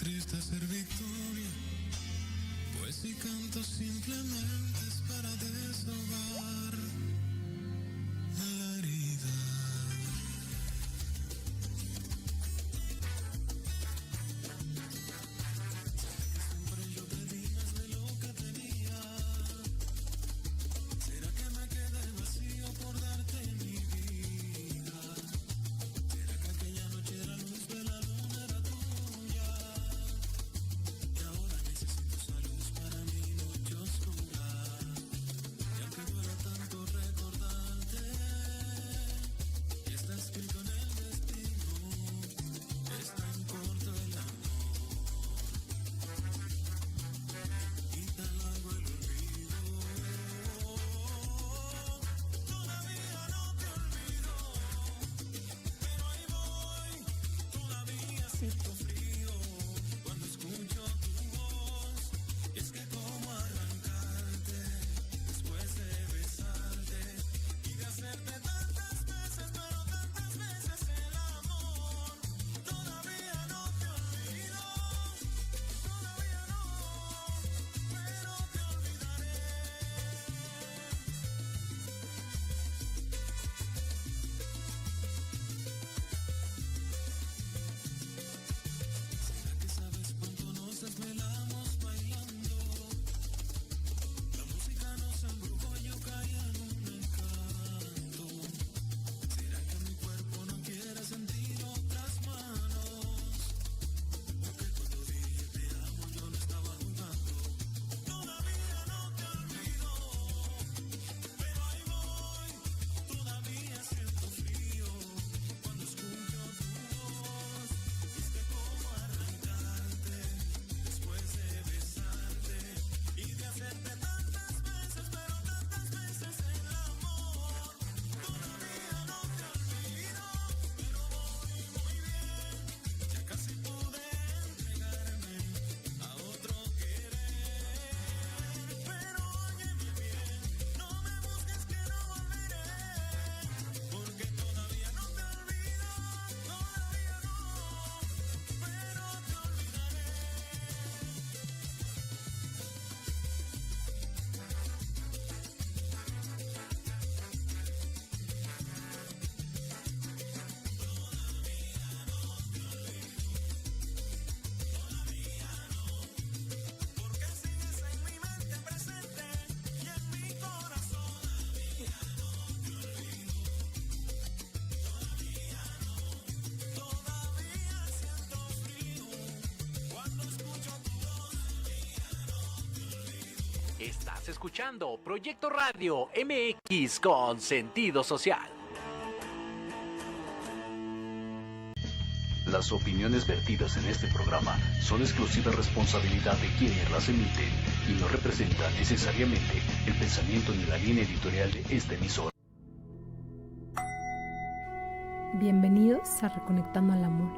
triste ser victoria, pues si canto simplemente es para desahogar la herida. Siempre yo te di más de lo que tenía. ¿Será que me quedé vacío por darte mi vida? ¿Será que aquella noche la luz de la luna era tuya? Y ahora necesito esa luz para mi noche oscura. Y aunque duela tanto recordarte, está escrito en el destino, es tan corto el amor y tan largo el olvido. Todavía no te olvido, pero ahí voy, todavía siento frío cuando escucho tu voz. Y es que cómo arrancarte después de besarte y de hacerte tantas veces, pero tantas veces el amor. Todavía no te olvido, todavía no, pero te olvidaré. ¿Será que sabes cuánto nos desvelamos bailando? La música nos embrujó y yo caí en un encanto. ¿Será que mi cuerpo no quiere sentir otras manos? Porque cuando dije te amo yo no estaba jugando. Todavía no te olvido, pero ahí voy, todavía siento frío cuando escucho tu voz. Y es que cómo arrancarte después de besarte y de hacerte tantas veces, pero tantas veces el amor. Todavía no te olvido, pero voy muy bien, ya casi pude entregarme a otro querer. Pero óyeme bien, no me busques que no volveré, porque todavía no te olvido, todavía no, pero te olvidaré. Porque sigues en mi mente presente y en mi corazón. Todavía siento frío cuando escucho tu voz. Estás escuchando Proyecto Radio MX con sentido social. Las opiniones vertidas en este programa son exclusiva responsabilidad de quienes las emiten y no representan necesariamente el pensamiento ni la línea editorial de esta emisora. Bienvenidos a Reconectando al Amor,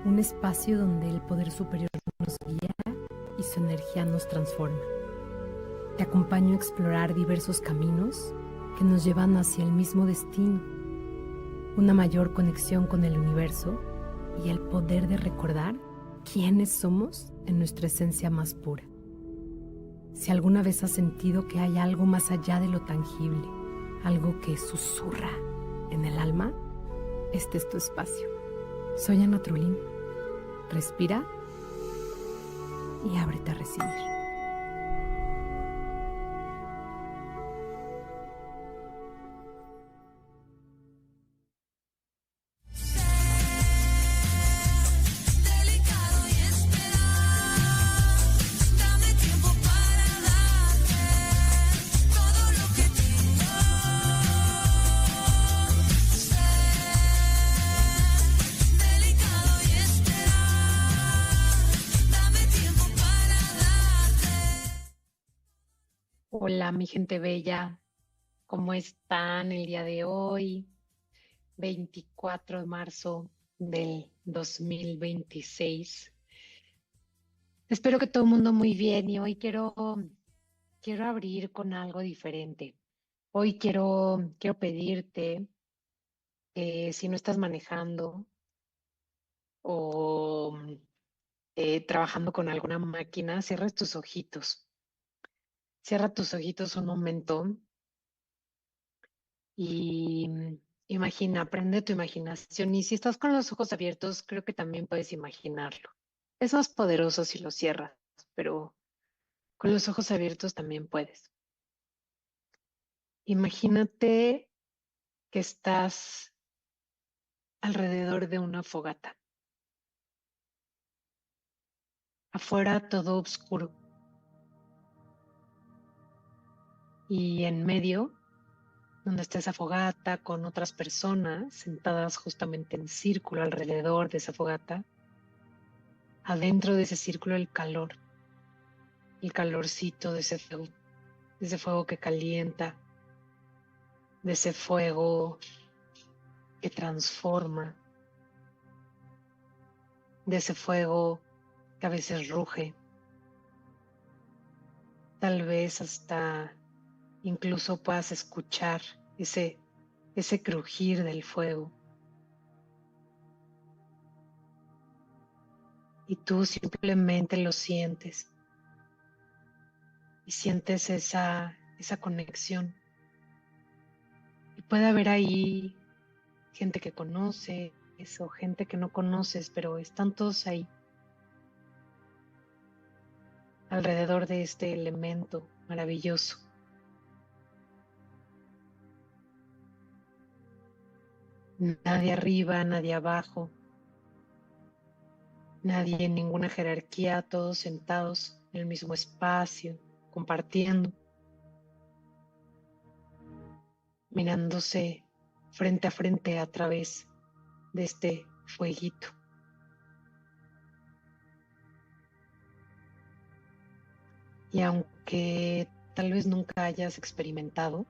un espacio donde el poder superior nos guía y su energía nos transforma. Te acompaño a explorar diversos caminos que nos llevan hacia el mismo destino, una mayor conexión con el universo y el poder de recordar quiénes somos en nuestra esencia más pura. Si alguna vez has sentido que hay algo más allá de lo tangible, algo que susurra en el alma, este es tu espacio. Soy Ana Trulín. Respira y ábrete a recibir. Delicado y esperar, dame tiempo para darte todo lo que tengo. Delicado y esperar, dame tiempo para darte. Hola, mi gente bella. ¿Cómo están el día de hoy? 24 de marzo del 2026. Espero que todo el mundo muy bien y hoy quiero abrir con algo diferente. Hoy quiero pedirte que si no estás manejando o trabajando con alguna máquina, cierra tus ojitos. Cierra tus ojitos un momento y imagina, prende tu imaginación. Y si estás con los ojos abiertos, creo que también puedes imaginarlo. Es más poderoso si lo cierras, pero con los ojos abiertos también puedes. Imagínate que estás alrededor de una fogata. Afuera todo oscuro. Y en medio, donde está esa fogata con otras personas sentadas justamente en círculo alrededor de esa fogata, adentro de ese círculo el calorcito de ese fuego que calienta, de ese fuego que transforma, de ese fuego que a veces ruge, tal vez hasta incluso puedas escuchar ese crujir del fuego. Y tú simplemente lo sientes y sientes esa conexión. Y puede haber ahí gente que conoces o gente que no conoces, pero están todos ahí, alrededor de este elemento maravilloso. Nadie arriba, nadie abajo, nadie en ninguna jerarquía, todos sentados en el mismo espacio, compartiendo, mirándose frente a frente a través de este fueguito. Y aunque tal vez nunca hayas experimentado,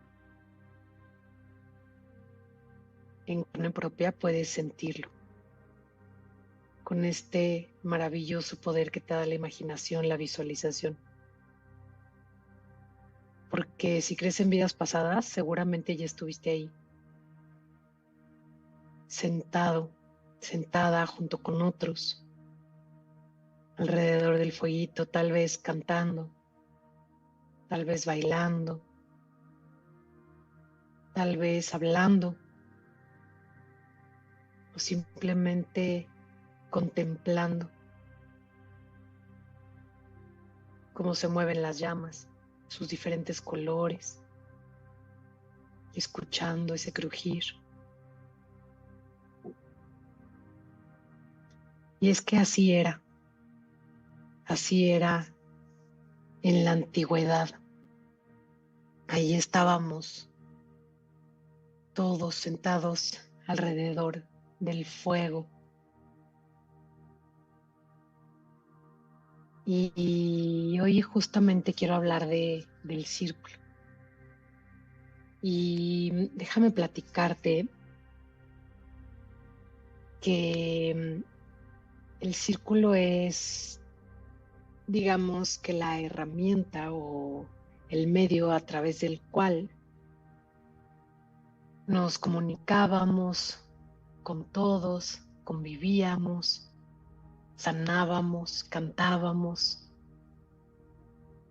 en carne propia puedes sentirlo, con este maravilloso poder que te da la imaginación, la visualización. Porque si crees en vidas pasadas, seguramente ya estuviste ahí, sentado, sentada junto con otros, alrededor del fueguito, tal vez cantando, tal vez bailando, tal vez hablando, o simplemente contemplando cómo se mueven las llamas, sus diferentes colores, escuchando ese crujir. Y es que así era en la antigüedad. Ahí estábamos todos sentados alrededor del fuego. Y hoy justamente quiero hablar del círculo. Y déjame platicarte que el círculo es, digamos que la herramienta o el medio a través del cual nos comunicábamos con todos, convivíamos, sanábamos, cantábamos,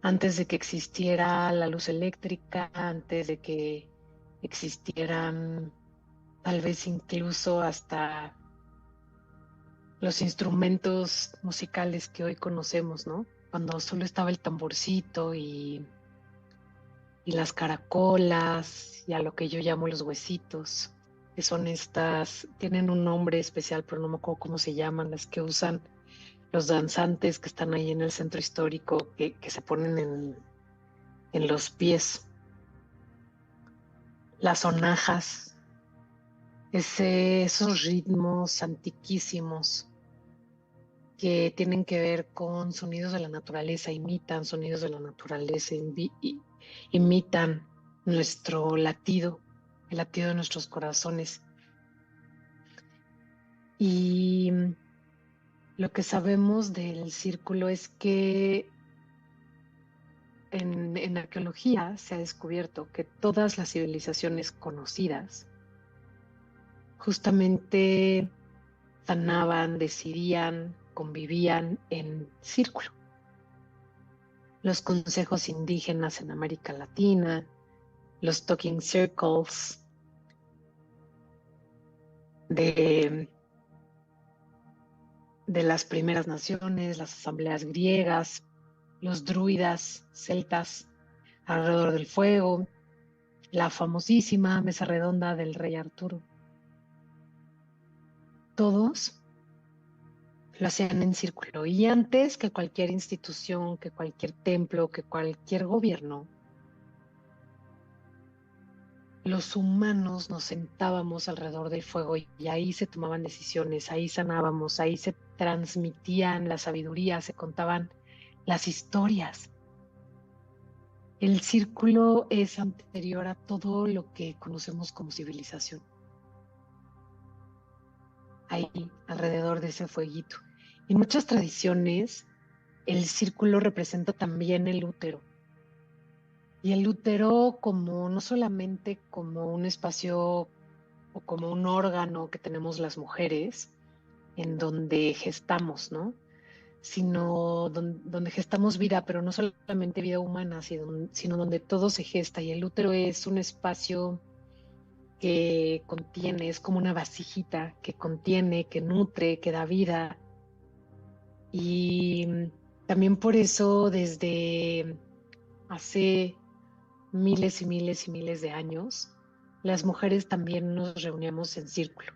antes de que existiera la luz eléctrica, antes de que existieran tal vez incluso hasta los instrumentos musicales que hoy conocemos, ¿no? Cuando solo estaba el tamborcito y las caracolas y a lo que yo llamo los huesitos, que son tienen un nombre especial, pero no me acuerdo cómo se llaman, las que usan los danzantes que están ahí en el centro histórico, que se ponen en los pies, las sonajas, esos ritmos antiquísimos que tienen que ver con sonidos de la naturaleza, imitan sonidos de la naturaleza, imitan nuestro latido, el latido de nuestros corazones. Y lo que sabemos del círculo es que en arqueología se ha descubierto que todas las civilizaciones conocidas justamente sanaban, decidían convivían en círculo. Los consejos indígenas en América Latina, los talking circles de, de las primeras naciones, las asambleas griegas, los druidas celtas alrededor del fuego, la famosísima mesa redonda del rey Arturo. Todos lo hacían en círculo. Y antes que cualquier institución, que cualquier templo, que cualquier gobierno, los humanos nos sentábamos alrededor del fuego y ahí se tomaban decisiones, ahí sanábamos, ahí se transmitían la sabiduría, se contaban las historias. El círculo es anterior a todo lo que conocemos como civilización. Ahí, alrededor de ese fueguito. En muchas tradiciones, el círculo representa también el útero. Y el útero como no solamente como un espacio o como un órgano que tenemos las mujeres en donde gestamos, ¿no? Sino donde gestamos vida, pero no solamente vida humana, sino donde todo se gesta. Y el útero es un espacio que contiene, es como una vasijita que contiene, que nutre, que da vida. Y también por eso desde hace miles y miles y miles de años, las mujeres también nos reuníamos en círculo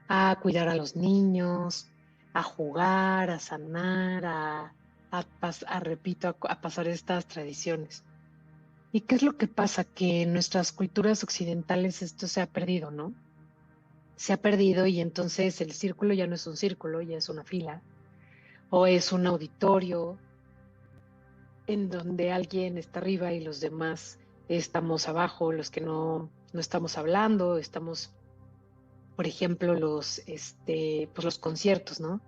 a cuidar a los niños, a jugar, a sanar, repito, a pasar estas tradiciones. ¿Y qué es lo que pasa? Que en nuestras culturas occidentales esto se ha perdido, ¿no? Se ha perdido y entonces el círculo ya no es un círculo, ya es una fila o es un auditorio en donde alguien está arriba y los demás estamos abajo, los que no estamos hablando, estamos, por ejemplo, pues los conciertos, ¿no?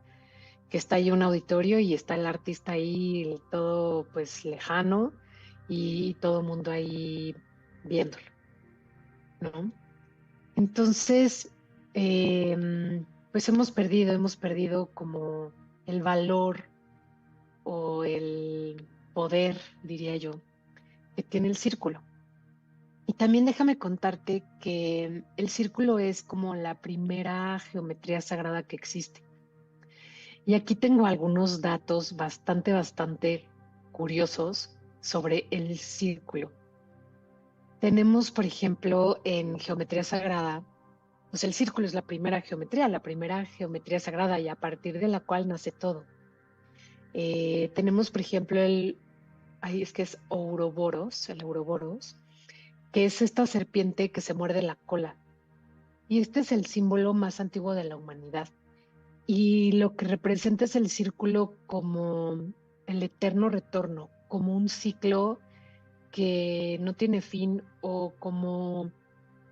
Que está ahí un auditorio y está el artista ahí todo pues lejano y todo el mundo ahí viéndolo, ¿no? Entonces, pues hemos perdido como el valor o el poder, diría yo, que tiene el círculo. Y también déjame contarte que el círculo es como la primera geometría sagrada que existe. Y aquí tengo algunos datos bastante curiosos sobre el círculo. Tenemos, por ejemplo, en geometría sagrada, pues el círculo es la primera geometría sagrada y a partir de la cual nace todo. Tenemos, por ejemplo, ahí es que es el Ouroboros, que es esta serpiente que se muerde la cola. Y este es el símbolo más antiguo de la humanidad. Y lo que representa es el círculo como el eterno retorno, como un ciclo que no tiene fin o como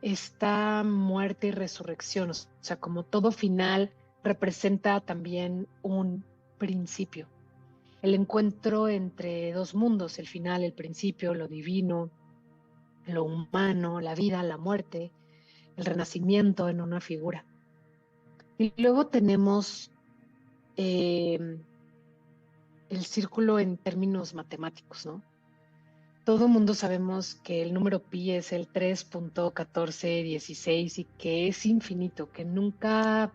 esta muerte y resurrección. O sea, como todo final representa también un principio. El encuentro entre dos mundos, el final, el principio, lo divino, lo humano, la vida, la muerte, el renacimiento en una figura. Y luego tenemos el círculo en términos matemáticos, ¿no? Todo mundo sabemos que el número pi es el 3.1416 y que es infinito, que nunca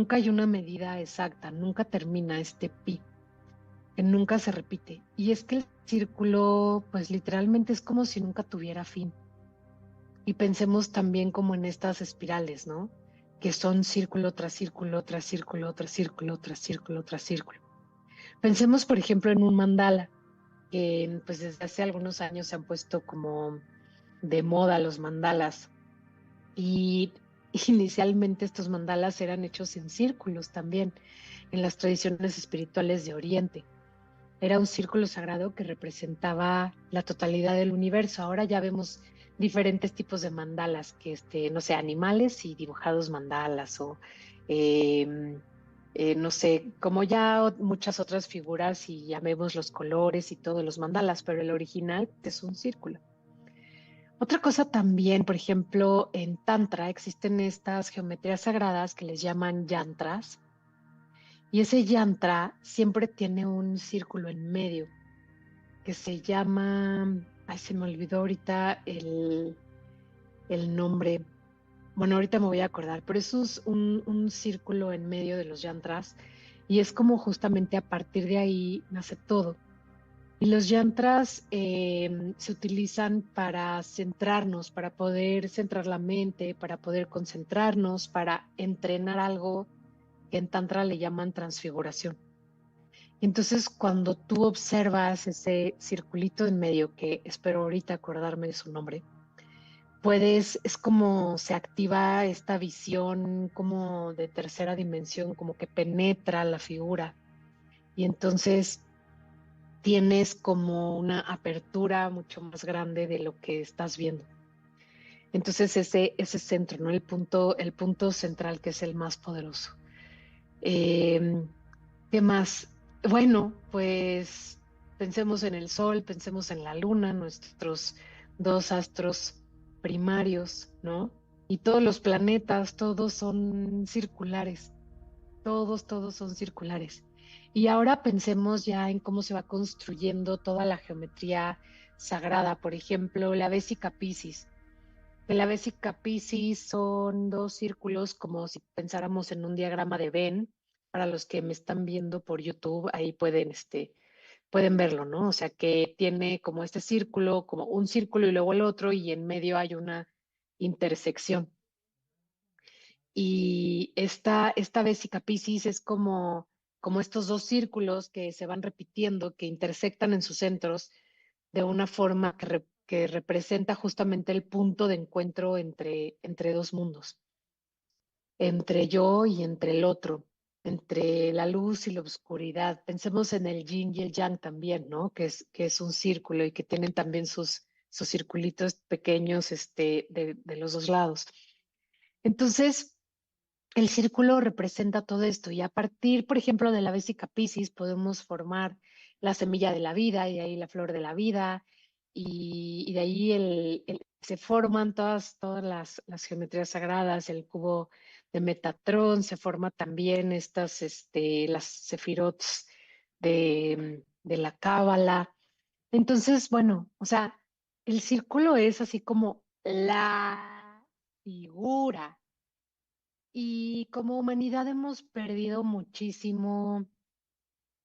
hay una medida exacta, nunca termina este pi, que nunca se repite. Y es que el círculo, pues literalmente es como si nunca tuviera fin. Y pensemos también como en estas espirales, ¿no? Que son círculo tras círculo, tras círculo, tras círculo, tras círculo, tras círculo. Pensemos, por ejemplo, en un mandala, que pues desde hace algunos años se han puesto como de moda los mandalas. Y inicialmente estos mandalas eran hechos en círculos también, en las tradiciones espirituales de Oriente. Era un círculo sagrado que representaba la totalidad del universo. Ahora ya vemos diferentes tipos de mandalas, que no sé, animales y dibujados mandalas o no sé, como ya muchas otras figuras y llamemos los colores y todos los mandalas, pero el original es un círculo. Otra cosa también, por ejemplo, en Tantra existen estas geometrías sagradas que les llaman yantras Y ese yantra siempre tiene un círculo en medio que se llama, ay, se me olvidó ahorita el nombre. Bueno, ahorita me voy a acordar, pero eso es un círculo en medio de los yantras y es como justamente a partir de ahí nace todo. Y los yantras se utilizan para centrarnos, para poder centrar la mente, para poder concentrarnos, para entrenar algo que en Tantra le llaman transfiguración. Entonces, cuando tú observas ese circulito en medio, que espero ahorita acordarme de su nombre, puedes, es como se activa esta visión como de tercera dimensión, como que penetra la figura. Y entonces tienes como una apertura mucho más grande de lo que estás viendo. Entonces ese centro, ¿no? El punto central que es el más poderoso. Eh, ¿Qué más? Bueno, pues pensemos en el Sol, pensemos en la Luna, nuestros dos astros primarios, ¿no? Y todos los planetas, todos son circulares, todos son circulares. Y ahora pensemos ya en cómo se va construyendo toda la geometría sagrada, por ejemplo, la Vesica Piscis. Que la Vesica Piscis son dos círculos como si pensáramos en un diagrama de Venn. Para los que me están viendo por YouTube, ahí pueden, pueden verlo, ¿no? O sea, que tiene como este círculo, como un círculo y luego el otro, y en medio hay una intersección. Y esta Vesica Piscis es como estos dos círculos que se van repitiendo, que intersectan en sus centros de una forma que representa justamente el punto de encuentro entre dos mundos, entre yo y entre el otro, entre la luz y la oscuridad. Pensemos en el yin y el yang también, ¿no? Que es un círculo y que tienen también sus circulitos pequeños de los dos lados. Entonces, el círculo representa todo esto y a partir, por ejemplo, de la Vesica Piscis podemos formar la semilla de la vida y de ahí la flor de la vida y de ahí se forman todas las geometrías sagradas, el cubo de Metatrón, se forma también las sefirots de la Cábala. Entonces, bueno, o sea, el círculo es así como la figura y como humanidad hemos perdido muchísimo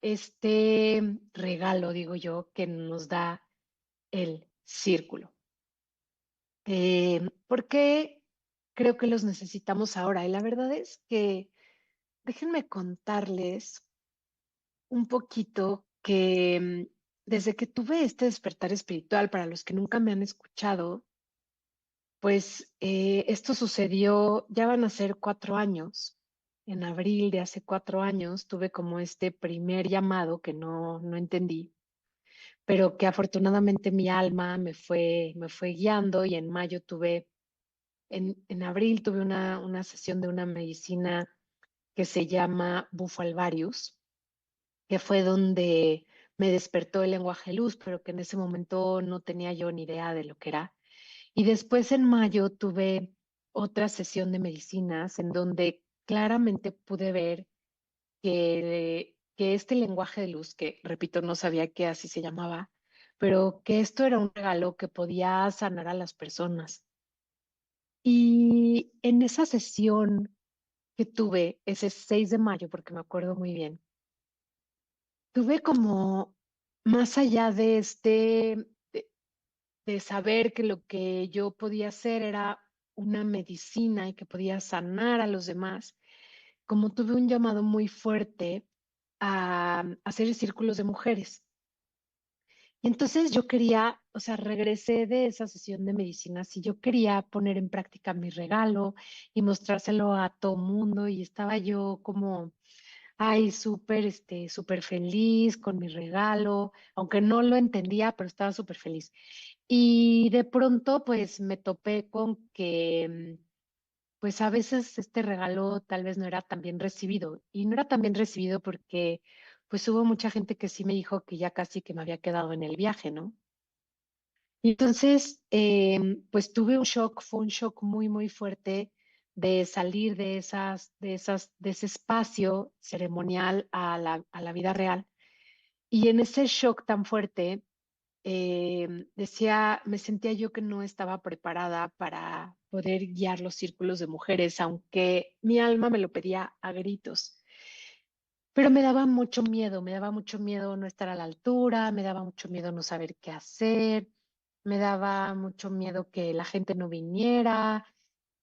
este regalo, digo yo, que nos da el círculo. ¿Por qué creo que los necesitamos ahora? Y la verdad es que déjenme contarles un poquito que desde que tuve este despertar espiritual, para los que nunca me han escuchado, pues esto sucedió, ya van a ser 4 años. En abril de hace 4 años tuve como este primer llamado que no entendí, pero que afortunadamente mi alma me fue guiando y en mayo en abril tuve una sesión de una medicina que se llama Bufalvarius, que fue donde me despertó el lenguaje luz, pero que en ese momento no tenía yo ni idea de lo que era. Y después en mayo tuve otra sesión de medicinas en donde claramente pude ver que este lenguaje de luz, que repito, no sabía que así se llamaba, pero que esto era un regalo que podía sanar a las personas. Y en esa sesión que tuve, ese 6 de mayo, porque me acuerdo muy bien, tuve como más allá de saber que lo que yo podía hacer era una medicina y que podía sanar a los demás, como tuve un llamado muy fuerte a hacer círculos de mujeres. Y entonces yo quería, o sea, regresé de esa sesión de medicinas y yo quería poner en práctica mi regalo y mostrárselo a todo mundo y estaba yo como, ay, súper feliz con mi regalo, aunque no lo entendía, pero estaba súper feliz. Y de pronto, pues me topé con que, pues a veces este regalo tal vez no era tan bien recibido. Y no era tan bien recibido porque, pues hubo mucha gente que sí me dijo que ya casi que me había quedado en el viaje, ¿no? Y entonces, pues tuve un shock, fue un shock muy fuerte de salir de ese espacio ceremonial a la vida real. Y en ese shock tan fuerte, me sentía yo que no estaba preparada para poder guiar los círculos de mujeres, aunque mi alma me lo pedía a gritos. Pero me daba mucho miedo no estar a la altura, me daba mucho miedo no saber qué hacer, me daba mucho miedo que la gente no viniera,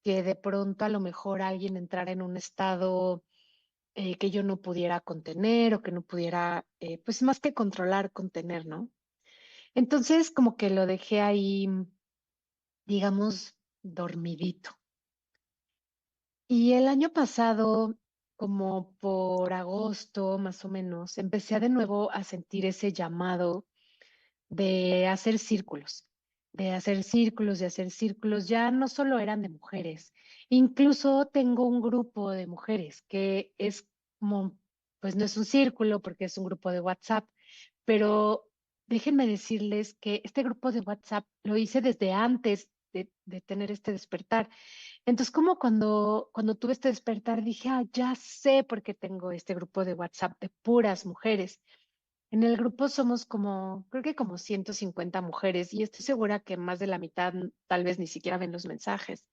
que de pronto a lo mejor alguien entrara en un estado que yo no pudiera contener o que no pudiera, pues más que controlar, contener, ¿no? Entonces como que lo dejé ahí, digamos, dormidito. Y el año pasado, como por agosto más o menos, empecé de nuevo a sentir ese llamado de hacer círculos, de hacer círculos, de hacer círculos. Ya no solo eran de mujeres, incluso tengo un grupo de mujeres que es como, pues no es un círculo porque es un grupo de WhatsApp, pero déjenme decirles que este grupo de WhatsApp lo hice desde antes de tener este despertar. Entonces, como cuando tuve este despertar, dije, ah, ya sé por qué tengo este grupo de WhatsApp de puras mujeres. En el grupo somos como, creo que como 150 mujeres y estoy segura que más de la mitad tal vez ni siquiera ven los mensajes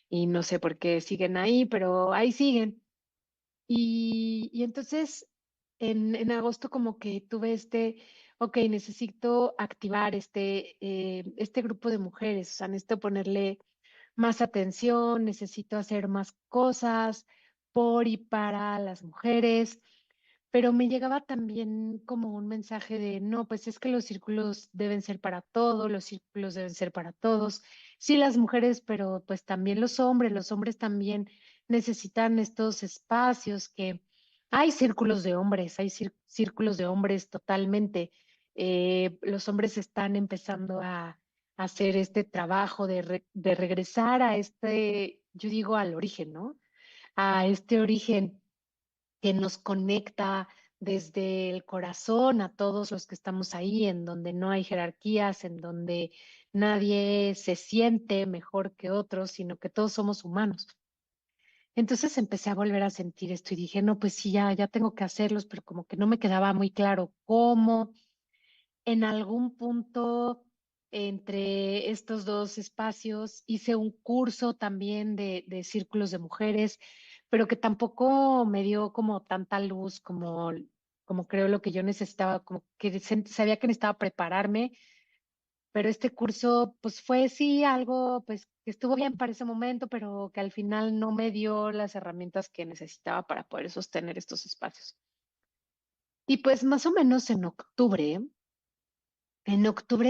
y no sé por qué siguen ahí, pero ahí siguen. Y entonces en agosto como que tuve ok, necesito activar este grupo de mujeres, o sea, necesito ponerle más atención, necesito hacer más cosas por y para las mujeres, pero me llegaba también como un mensaje de, no, pues es que los círculos deben ser para todos, los círculos deben ser para todos, sí las mujeres, pero pues también los hombres también necesitan estos espacios que hay círculos de hombres, hay círculos de hombres totalmente. Los hombres están empezando a hacer este trabajo de regresar a yo digo al origen, ¿no? A este origen que nos conecta desde el corazón a todos los que estamos ahí, en donde no hay jerarquías, en donde nadie se siente mejor que otros, sino que todos somos humanos. Entonces empecé a volver a sentir esto y dije, no, pues sí, ya tengo que hacerlos, pero como que no me quedaba muy claro cómo. En algún punto entre estos dos espacios hice un curso también de círculos de mujeres, pero que tampoco me dio como tanta luz como creo lo que yo necesitaba, como que sabía que necesitaba prepararme, pero este curso pues fue sí algo pues que estuvo bien para ese momento, pero que al final no me dio las herramientas que necesitaba para poder sostener estos espacios. Y pues más o menos en octubre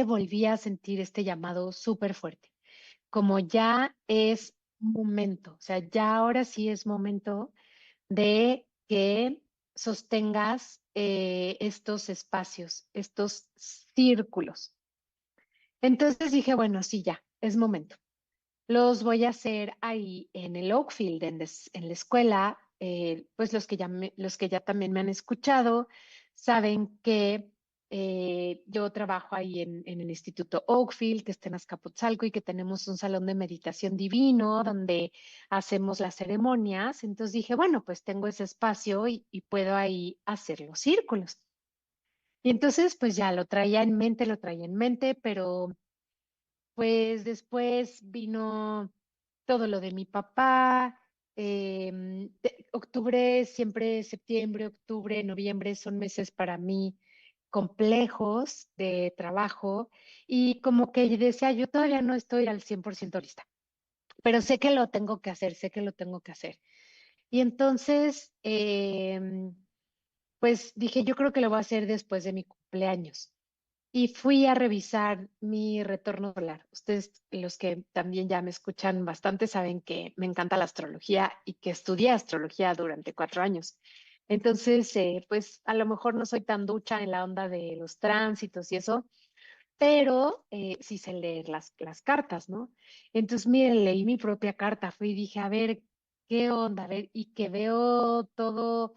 volví a sentir este llamado súper fuerte, como ya es momento, o sea, ya ahora sí es momento de que sostengas estos espacios, estos círculos. Entonces dije, bueno, sí, ya, es momento. Los voy a hacer ahí en el Oakfield, en la escuela. Pues los que ya también me han escuchado saben que yo trabajo ahí en el Instituto Oakfield, que está en Azcapotzalco, y que tenemos un salón de meditación divino donde hacemos las ceremonias. Entonces dije, bueno, pues tengo ese espacio y puedo ahí hacer los círculos. Y entonces, pues ya lo traía en mente, pero pues después vino todo lo de mi papá. Octubre, siempre septiembre, octubre, noviembre son meses para mí complejos de trabajo y como que decía, yo todavía no estoy al 100% lista, pero sé que lo tengo que hacer, sé que lo tengo que hacer. Y entonces, pues dije, yo creo que lo voy a hacer después de mi cumpleaños y fui a revisar mi retorno solar. Ustedes, los que también ya me escuchan bastante, saben que me encanta la astrología y que estudié astrología durante 4 años. Entonces, pues a lo mejor no soy tan ducha en la onda de los tránsitos y eso, pero sí sé leer las cartas, ¿no? Entonces, miren, leí mi propia carta, fui y dije, a ver, ¿qué onda? A ver, y que veo todo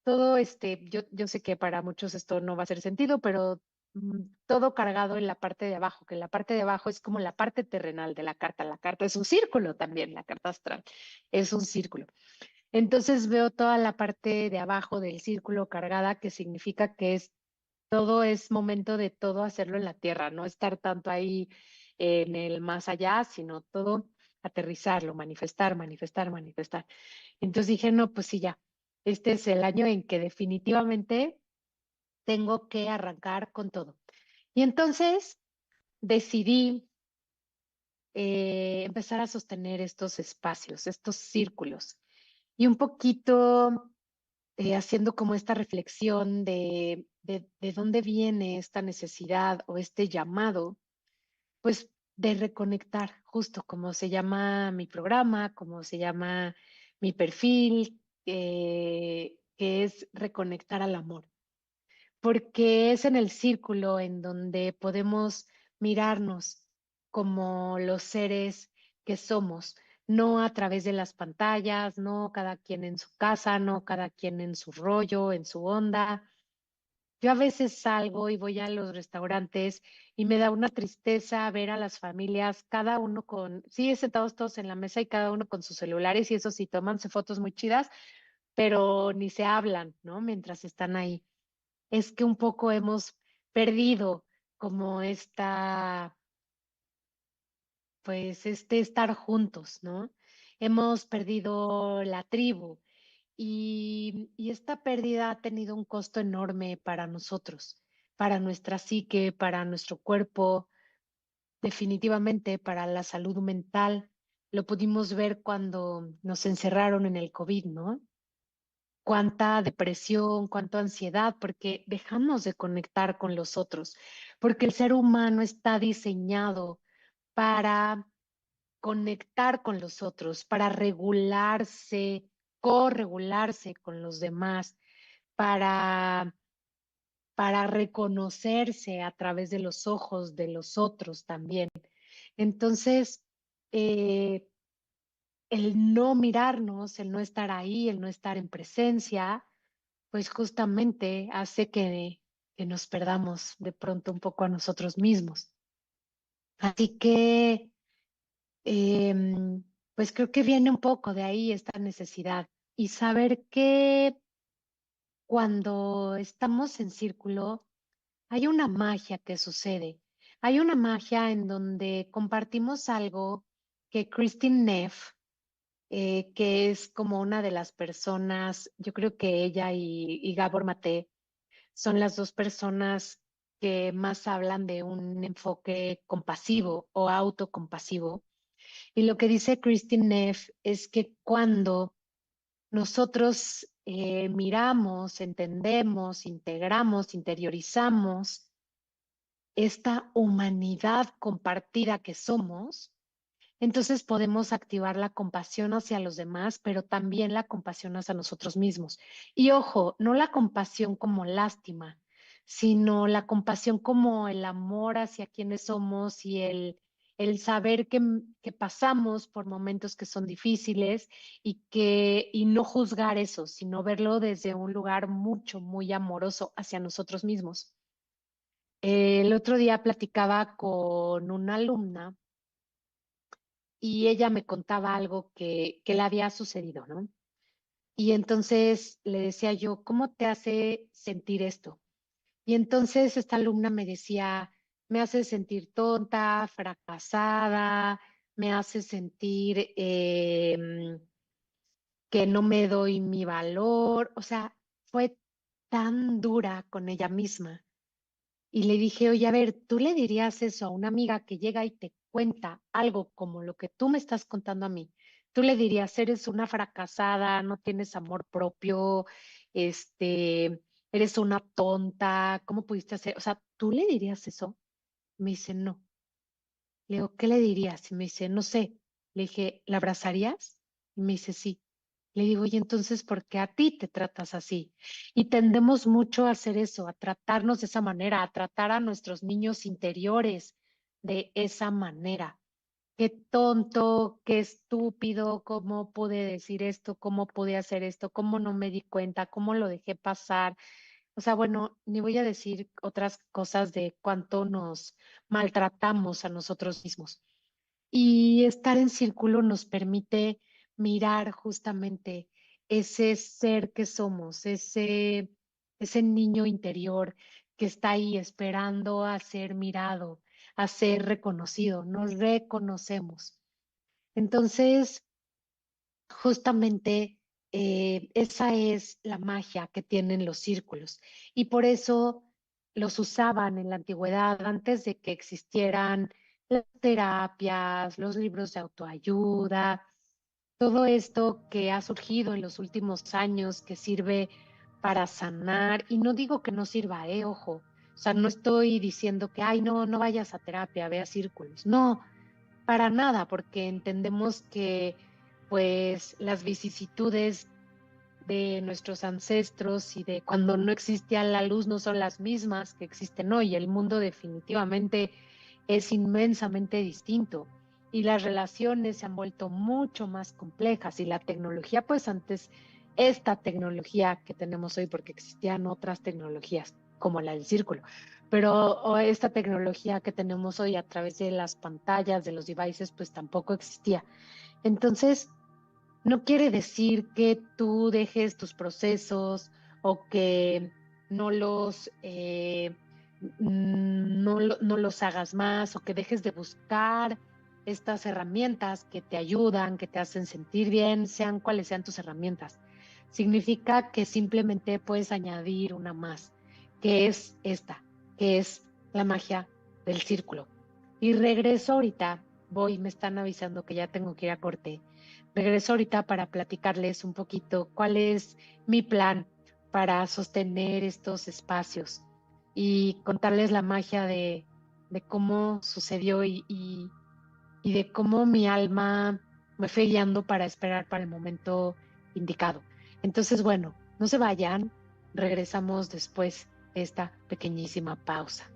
yo sé que para muchos esto no va a hacer sentido, pero todo cargado en la parte de abajo, que la parte de abajo es como la parte terrenal de la carta. La carta es un círculo también, la carta astral es un círculo. Entonces veo toda la parte de abajo del círculo cargada, que significa que todo es momento de todo hacerlo en la tierra, no estar tanto ahí en el más allá, sino todo aterrizarlo, manifestar, manifestar, manifestar. Entonces dije, no, pues sí, ya, este es el año en que definitivamente tengo que arrancar con todo. Y entonces decidí empezar a sostener estos espacios, estos círculos, y un poquito haciendo como esta reflexión de dónde viene esta necesidad o este llamado, pues de reconectar, justo como se llama mi programa, como se llama mi perfil, que es reconectar al amor, porque es en el círculo en donde podemos mirarnos como los seres que somos, no a través de las pantallas, no cada quien en su casa, no cada quien en su rollo, en su onda. Yo a veces salgo y voy a los restaurantes y me da una tristeza ver a las familias, cada uno sí, sentados todos en la mesa y cada uno con sus celulares y eso sí, tomanse fotos muy chidas, pero ni se hablan, ¿no? Mientras están ahí. Es que un poco hemos perdido como pues este estar juntos, ¿no? Hemos perdido la tribu y esta pérdida ha tenido un costo enorme para nosotros, para nuestra psique, para nuestro cuerpo, definitivamente para la salud mental. Lo pudimos ver cuando nos encerraron en el COVID, ¿no? Cuánta depresión, cuánta ansiedad, porque dejamos de conectar con los otros, porque el ser humano está diseñado para conectar con los otros, para regularse, corregularse con los demás, para, para reconocerse a través de los ojos de los otros también. Entonces, eh, el no mirarnos, el no estar ahí, el no estar en presencia, pues justamente hace que nos perdamos de pronto un poco a nosotros mismos. Así que, pues creo que viene un poco de ahí esta necesidad y saber que cuando estamos en círculo hay una magia que sucede. Hay una magia en donde compartimos algo que Christine Neff, que es como una de las personas, yo creo que ella y Gabor Maté son las dos personas que más hablan de un enfoque compasivo o autocompasivo. Y lo que dice Christine Neff es que cuando nosotros miramos, entendemos, integramos, interiorizamos esta humanidad compartida que somos, entonces podemos activar la compasión hacia los demás, pero también la compasión hacia nosotros mismos. Y ojo, no la compasión como lástima, sino la compasión como el amor hacia quienes somos y el saber que pasamos por momentos que son difíciles y no juzgar eso, sino verlo desde un lugar mucho, muy amoroso hacia nosotros mismos. El otro día platicaba con una alumna y ella me contaba algo que le había sucedido, ¿no? Y entonces le decía yo, ¿cómo te hace sentir esto? Y entonces esta alumna me decía, me hace sentir tonta, fracasada, me hace sentir que no me doy mi valor, o sea, fue tan dura con ella misma. Y le dije, oye, a ver, ¿tú le dirías eso a una amiga que llega y te cuenta algo como lo que tú me estás contando a mí? Tú le dirías, eres una fracasada, no tienes amor propio, eres una tonta, ¿cómo pudiste hacer? O sea, ¿tú le dirías eso? Me dice, no. Le digo, ¿qué le dirías? Y me dice, no sé. Le dije, ¿la abrazarías? Y me dice, sí. Le digo, y entonces, ¿por qué a ti te tratas así? Y tendemos mucho a hacer eso, a tratarnos de esa manera, a tratar a nuestros niños interiores de esa manera. Qué tonto, qué estúpido, cómo pude decir esto, cómo pude hacer esto, cómo no me di cuenta, cómo lo dejé pasar. O sea, bueno, ni voy a decir otras cosas de cuánto nos maltratamos a nosotros mismos. Y estar en círculo nos permite mirar justamente ese ser que somos, ese niño interior que está ahí esperando a ser mirado, a ser reconocido. Nos reconocemos. Entonces, justamente esa es la magia que tienen los círculos y por eso los usaban en la antigüedad antes de que existieran las terapias, los libros de autoayuda, todo esto que ha surgido en los últimos años que sirve para sanar. Y no digo que no sirva, ojo, o sea, no estoy diciendo que, ay, no, no vayas a terapia, ve a círculos, no, para nada, porque entendemos que pues las vicisitudes de nuestros ancestros y de cuando no existía la luz no son las mismas que existen hoy. El mundo definitivamente es inmensamente distinto y las relaciones se han vuelto mucho más complejas y la tecnología, pues antes, esta tecnología que tenemos hoy, porque existían otras tecnologías como la del círculo, pero esta tecnología que tenemos hoy a través de las pantallas, de los devices, pues tampoco existía. Entonces, no quiere decir que tú dejes tus procesos o que no los, no los hagas más o que dejes de buscar estas herramientas que te ayudan, que te hacen sentir bien, sean cuales sean tus herramientas. Significa que simplemente puedes añadir una más, que es esta, que es la magia del círculo. Y regreso ahorita, me están avisando que ya tengo que ir a corte. Regreso ahorita para platicarles un poquito cuál es mi plan para sostener estos espacios y contarles la magia de cómo sucedió y de cómo mi alma me fue guiando para esperar para el momento indicado. Entonces, bueno, no se vayan, regresamos después de esta pequeñísima pausa.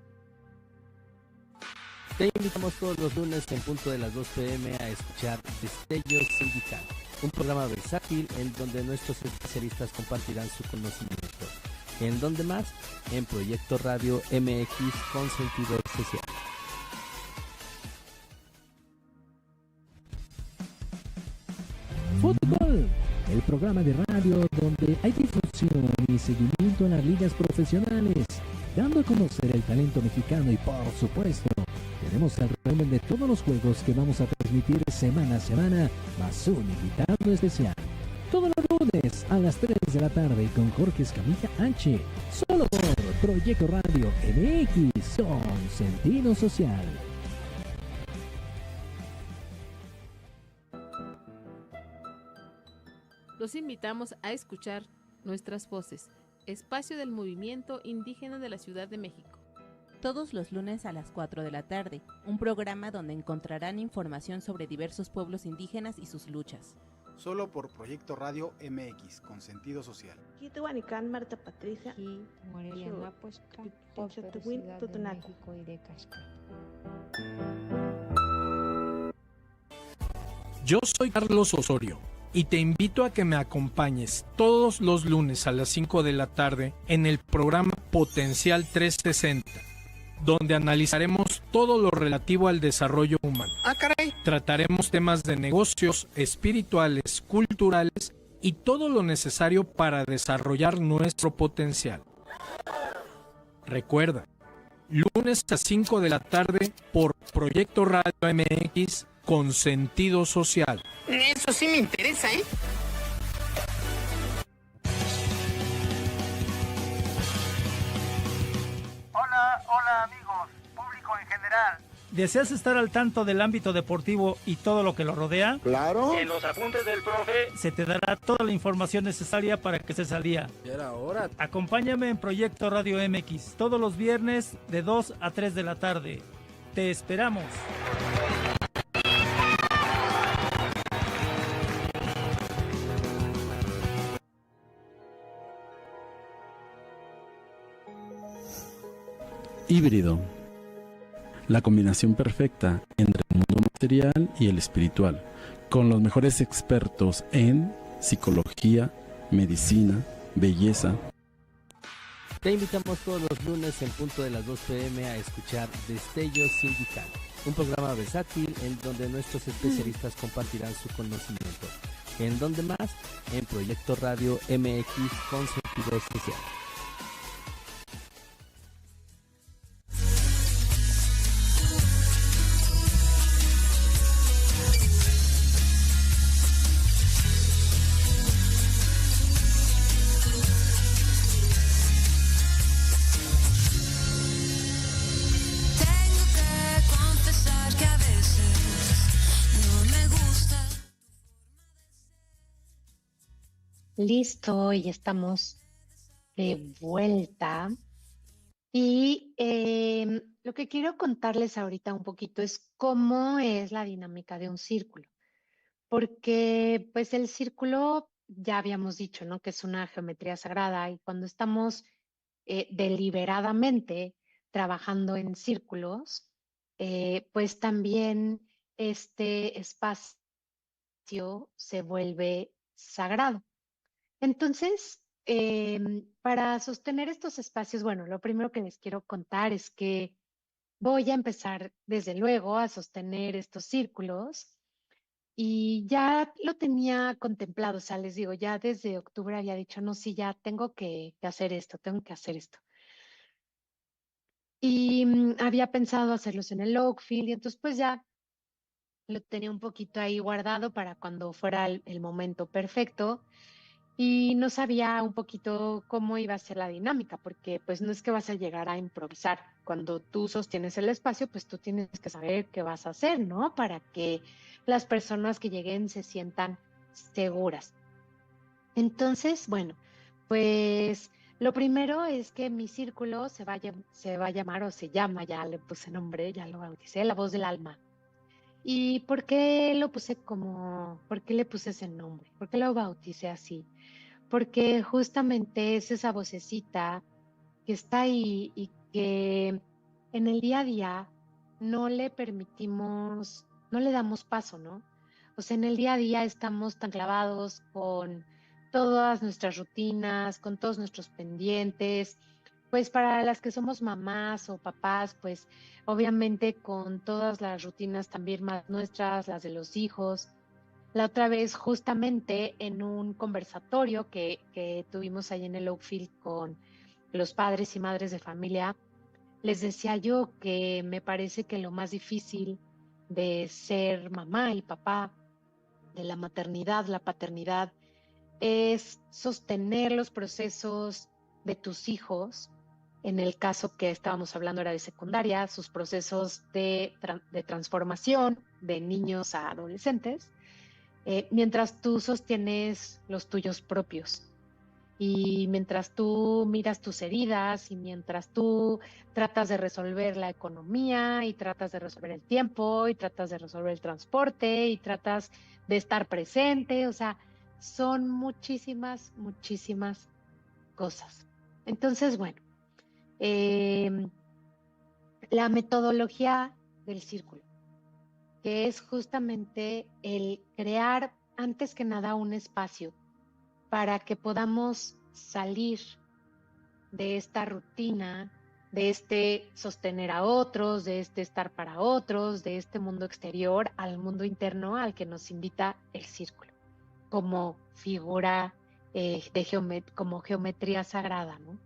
Te invitamos todos los lunes en punto de las 2 p.m. a escuchar Destello Sindical, un programa versátil en donde nuestros especialistas compartirán su conocimiento. ¿En dónde más? En Proyecto Radio MX con sentido social. Fútbol, el programa de radio donde hay difusión y seguimiento en las ligas profesionales, dando a conocer el talento mexicano y por supuesto tenemos el resumen de todos los juegos que vamos a transmitir semana a semana, más un invitado especial. Todos los lunes a las 3 de la tarde con Jorge Escamilla H. Solo por Proyecto Radio MX con sentido social. Los invitamos a escuchar Nuestras Voces, espacio del movimiento indígena de la Ciudad de México. Todos los lunes a las 4 de la tarde, un programa donde encontrarán información sobre diversos pueblos indígenas y sus luchas. Solo por Proyecto Radio MX, con sentido social. Marta Patricia. Yo soy Carlos Osorio y te invito a que me acompañes todos los lunes a las 5 de la tarde en el programa Potencial 360, donde analizaremos todo lo relativo al desarrollo humano. ¡Ah, caray! Trataremos temas de negocios, espirituales, culturales y todo lo necesario para desarrollar nuestro potencial. Recuerda, lunes a 5 de la tarde por Proyecto Radio MX con sentido social. Eso sí me interesa, ¿eh? Hola amigos, público en general. ¿Deseas estar al tanto del ámbito deportivo y todo lo que lo rodea? Claro. En los apuntes del profe se te dará toda la información necesaria para que estés al día. Ya era hora. Acompáñame en Proyecto Radio MX todos los viernes de 2 a 3 de la tarde. Te esperamos. Híbrido. La combinación perfecta entre el mundo material y el espiritual, con los mejores expertos en psicología, medicina, belleza. Te invitamos todos los lunes en punto de las 2 p.m. a escuchar Destello Sindical, un programa versátil en donde nuestros especialistas compartirán su conocimiento. ¿En donde más? En Proyecto Radio MX con sentido social. Tengo que confesar que a veces no me gusta. Listo, y estamos de vuelta. Y lo que quiero contarles ahorita un poquito es cómo es la dinámica de un círculo. Porque pues el círculo, ya habíamos dicho, ¿no? Que es una geometría sagrada y cuando estamos deliberadamente trabajando en círculos, pues también este espacio se vuelve sagrado. Entonces, para sostener estos espacios, bueno, lo primero que les quiero contar es que voy a empezar, desde luego, a sostener estos círculos y ya lo tenía contemplado, o sea, les digo, ya desde octubre había dicho, no, sí, ya tengo que hacer esto, tengo que hacer esto. Y había pensado hacerlos en el Oakfield y entonces pues ya lo tenía un poquito ahí guardado para cuando fuera el momento perfecto. Y no sabía un poquito cómo iba a ser la dinámica, porque pues no es que vas a llegar a improvisar. Cuando tú sostienes el espacio, pues tú tienes que saber qué vas a hacer, ¿no? Para que las personas que lleguen se sientan seguras. Entonces, bueno, pues lo primero es que mi círculo se va a llamar o se llama, ya le puse nombre, ya lo bauticé, La Voz del Alma. ¿Y por qué por qué le puse ese nombre? ¿Por qué lo bauticé así? Porque justamente es esa vocecita que está ahí y que en el día a día no le permitimos, no le damos paso, ¿no? O sea, en el día a día estamos tan clavados con todas nuestras rutinas, con todos nuestros pendientes, pues para las que somos mamás o papás, pues obviamente con todas las rutinas también más nuestras, las de los hijos. La otra vez, justamente en un conversatorio que tuvimos ahí en el Oakfield con los padres y madres de familia, les decía yo que me parece que lo más difícil de ser mamá y papá, de la maternidad, la paternidad, es sostener los procesos de tus hijos. En el caso que estábamos hablando era de secundaria, sus procesos de transformación de niños a adolescentes, mientras tú sostienes los tuyos propios. Y mientras tú miras tus heridas y mientras tú tratas de resolver la economía y tratas de resolver el tiempo y tratas de resolver el transporte y tratas de estar presente, o sea, son muchísimas, muchísimas cosas. Entonces, bueno, la metodología del círculo, que es justamente el crear antes que nada un espacio para que podamos salir de esta rutina, de este sostener a otros, de este estar para otros, de este mundo exterior al mundo interno al que nos invita el círculo, como figura como geometría sagrada, ¿no?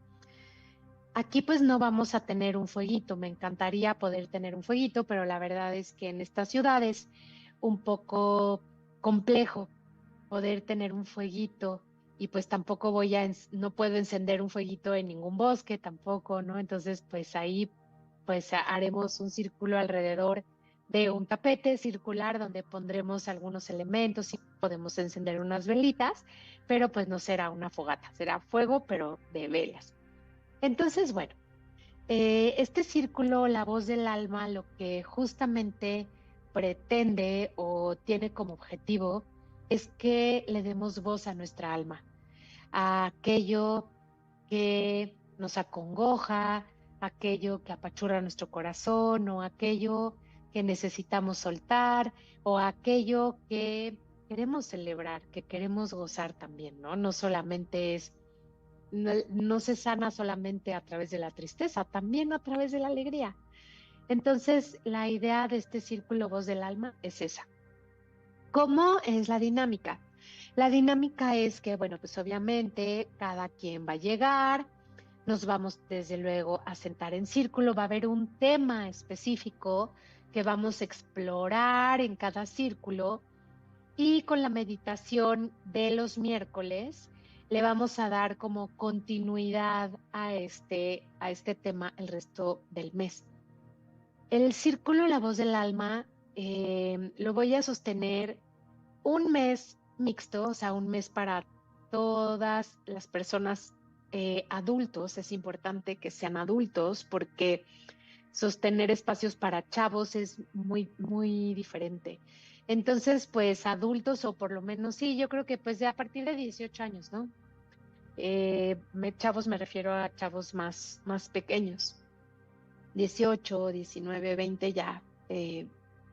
Aquí pues no vamos a tener un fueguito, me encantaría poder tener un fueguito, pero la verdad es que en esta ciudad es un poco complejo poder tener un fueguito y pues tampoco no puedo encender un fueguito en ningún bosque tampoco, ¿no? Entonces pues ahí pues haremos un círculo alrededor de un tapete circular donde pondremos algunos elementos y podemos encender unas velitas, pero pues no será una fogata, será fuego pero de velas. Entonces, bueno, este círculo, La Voz del Alma, lo que justamente pretende o tiene como objetivo es que le demos voz a nuestra alma, a aquello que nos acongoja, aquello que apachurra nuestro corazón o aquello que necesitamos soltar o aquello que queremos celebrar, que queremos gozar también, ¿no? No solamente es no se sana solamente a través de la tristeza, también a través de la alegría. Entonces, la idea de este círculo voz del alma es esa. ¿Cómo es la dinámica? La dinámica es que, bueno, pues obviamente cada quien va a llegar, nos vamos desde luego a sentar en círculo, va a haber un tema específico que vamos a explorar en cada círculo y con la meditación de los miércoles le vamos a dar como continuidad a este tema el resto del mes. El círculo La Voz del Alma lo voy a sostener un mes mixto, o sea, un mes para todas las personas adultos. Es importante que sean adultos porque sostener espacios para chavos es muy, muy diferente. Entonces, pues adultos o por lo menos, sí, yo creo que pues de a partir de 18 años, ¿no? Chavos me refiero a chavos más pequeños. 18, 19, 20 ya,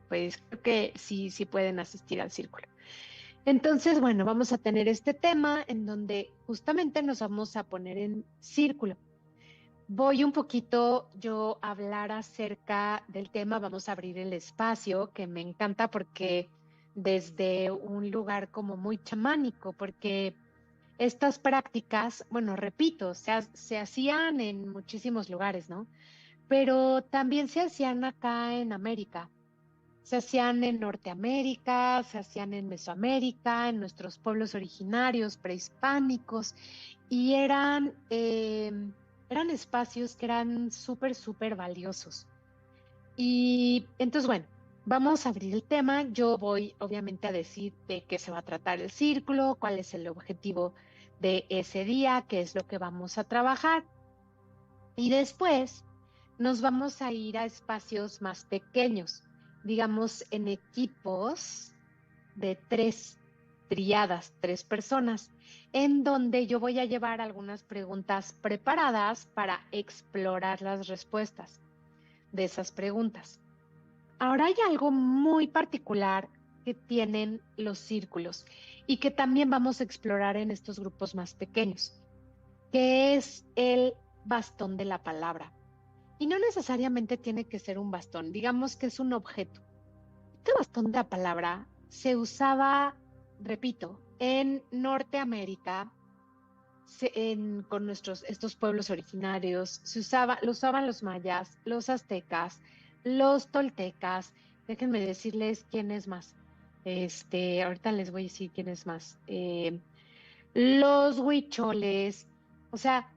pues creo que sí pueden asistir al círculo. Entonces, bueno, vamos a tener este tema en donde justamente nos vamos a poner en círculo. Voy un poquito yo a hablar acerca del tema, vamos a abrir el espacio, que me encanta porque desde un lugar como muy chamánico, porque estas prácticas, bueno, repito, se hacían en muchísimos lugares, ¿no? Pero también se hacían acá en América. Se hacían en Norteamérica, se hacían en Mesoamérica, en nuestros pueblos originarios, prehispánicos, y eran espacios que eran súper valiosos. Y entonces, bueno, vamos a abrir el tema. Yo voy obviamente a decir de qué se va a tratar el círculo, cuál es el objetivo de ese día, qué es lo que vamos a trabajar. Y después nos vamos a ir a espacios más pequeños, digamos en equipos de 3 triadas, 3 personas, en donde yo voy a llevar algunas preguntas preparadas para explorar las respuestas de esas preguntas. Ahora hay algo muy particular que tienen los círculos y que también vamos a explorar en estos grupos más pequeños, que es el bastón de la palabra. Y no necesariamente tiene que ser un bastón, digamos que es un objeto. Este bastón de la palabra se usaba, repito, en Norteamérica, con estos pueblos originarios, lo usaban los mayas, los aztecas, los toltecas. Déjenme decirles quién es más. Ahorita les voy a decir quién es más. Los huicholes, o sea,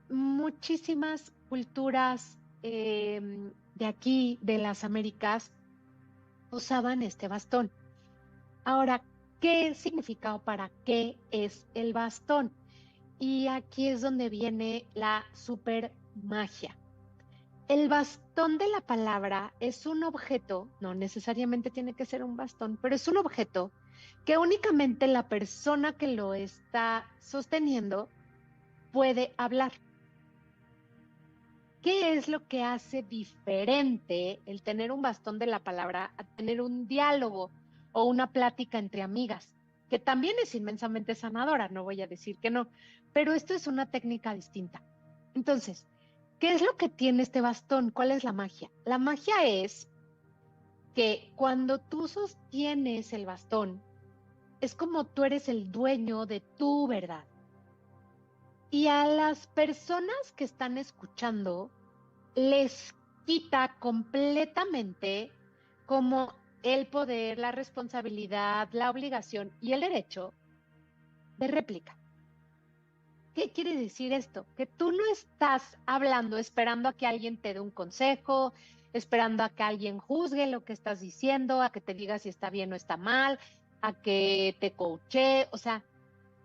muchísimas culturas de aquí, de las Américas, usaban este bastón. Ahora, ¿qué significa o para qué es el bastón? Y aquí es donde viene la super magia. El bastón de la palabra es un objeto, no necesariamente tiene que ser un bastón, pero es un objeto que únicamente la persona que lo está sosteniendo puede hablar. ¿Qué es lo que hace diferente el tener un bastón de la palabra a tener un diálogo o una plática entre amigas? Que también es inmensamente sanadora, no voy a decir que no, pero esto es una técnica distinta. Entonces, ¿qué es lo que tiene este bastón? ¿Cuál es la magia? La magia es que cuando tú sostienes el bastón, es como tú eres el dueño de tu verdad. Y a las personas que están escuchando les quita completamente como el poder, la responsabilidad, la obligación y el derecho de réplica. ¿Qué quiere decir esto? Que tú no estás hablando esperando a que alguien te dé un consejo, esperando a que alguien juzgue lo que estás diciendo, a que te diga si está bien o está mal, a que te coachee, o sea,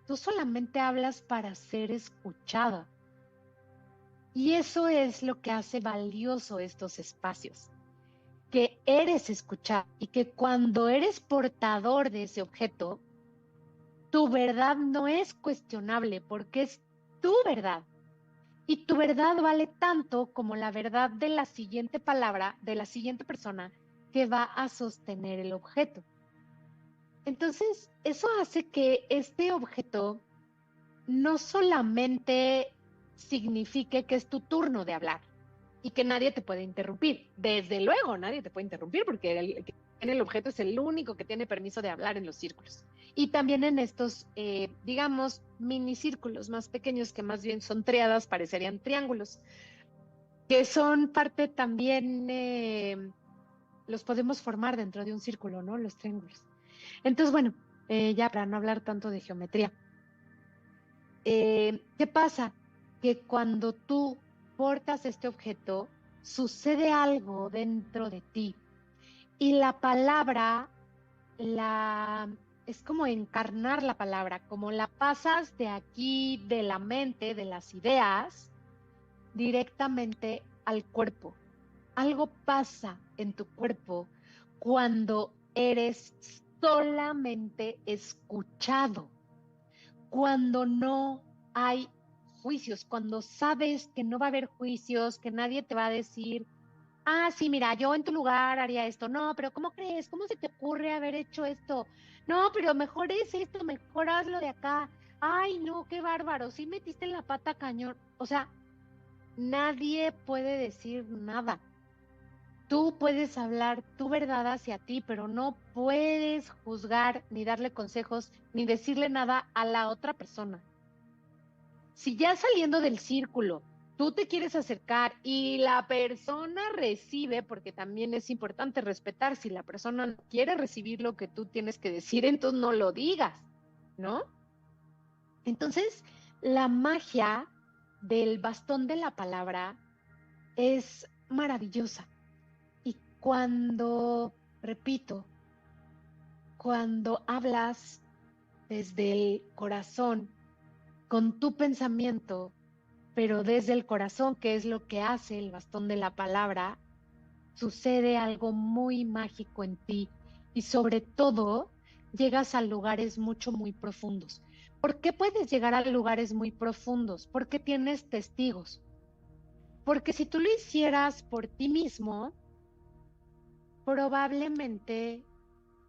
tú solamente hablas para ser escuchada. Y eso es lo que hace valioso estos espacios, que eres escuchado y que cuando eres portador de ese objeto, tu verdad no es cuestionable porque es tu verdad. Y tu verdad vale tanto como la verdad de la siguiente palabra, de la siguiente persona que va a sostener el objeto. Entonces, eso hace que este objeto no solamente signifique que es tu turno de hablar y que nadie te puede interrumpir. Desde luego, nadie te puede interrumpir porque el que tiene el objeto es el único que tiene permiso de hablar en los círculos. Y también en estos, digamos, minicírculos más pequeños que más bien son triadas, parecerían triángulos, que son parte también, los podemos formar dentro de un círculo, ¿no? Los triángulos. Entonces, bueno, ya para no hablar tanto de geometría. ¿Qué pasa? Que cuando tú portas este objeto, sucede algo dentro de ti. Y la palabra, es como encarnar la palabra, como la pasas de aquí, de la mente, de las ideas, directamente al cuerpo. Algo pasa en tu cuerpo cuando eres solamente escuchado, cuando no hay juicios, cuando sabes que no va a haber juicios, que nadie te va a decir, ah, sí, mira, yo en tu lugar haría esto. No, pero ¿cómo crees? ¿Cómo se te ocurre haber hecho esto? No, pero mejor es esto, mejor hazlo de acá. Ay, no, qué bárbaro, sí metiste la pata cañón. O sea, nadie puede decir nada. Tú puedes hablar tu verdad hacia ti, pero no puedes juzgar, ni darle consejos, ni decirle nada a la otra persona. Si ya saliendo del círculo, tú te quieres acercar y la persona recibe, porque también es importante respetar, si la persona no quiere recibir lo que tú tienes que decir, entonces no lo digas, ¿no? Entonces, la magia del bastón de la palabra es maravillosa. Y cuando, repito, cuando hablas desde el corazón, con tu pensamiento, pero desde el corazón, que es lo que hace el bastón de la palabra, sucede algo muy mágico en ti y sobre todo llegas a lugares muy profundos. ¿Por qué puedes llegar a lugares muy profundos? Porque tienes testigos. Porque si tú lo hicieras por ti mismo, probablemente